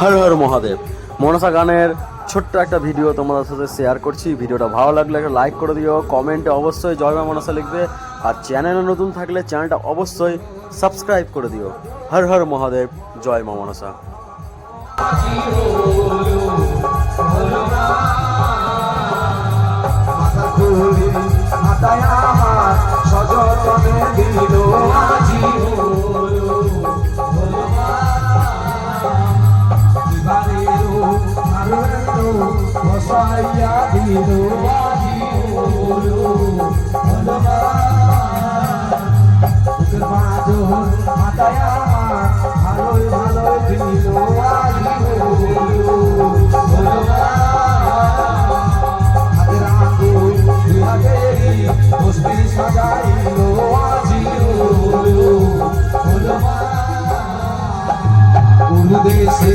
হর হর মহাদেব। মনসা গানের ছোট্ট একটা ভিডিও তোমাদের সাথে শেয়ার করছি। ভিডিওটা ভালো লাগলে একটা লাইক করে দিও, কমেন্টে অবশ্যই জয় মা মনসা লিখবে, আর চ্যানেলে নতুন থাকলে চ্যানেলটা অবশ্যই সাবস্ক্রাইব করে দিও। হর হর মহাদেব, জয় মা মনসা। দেশে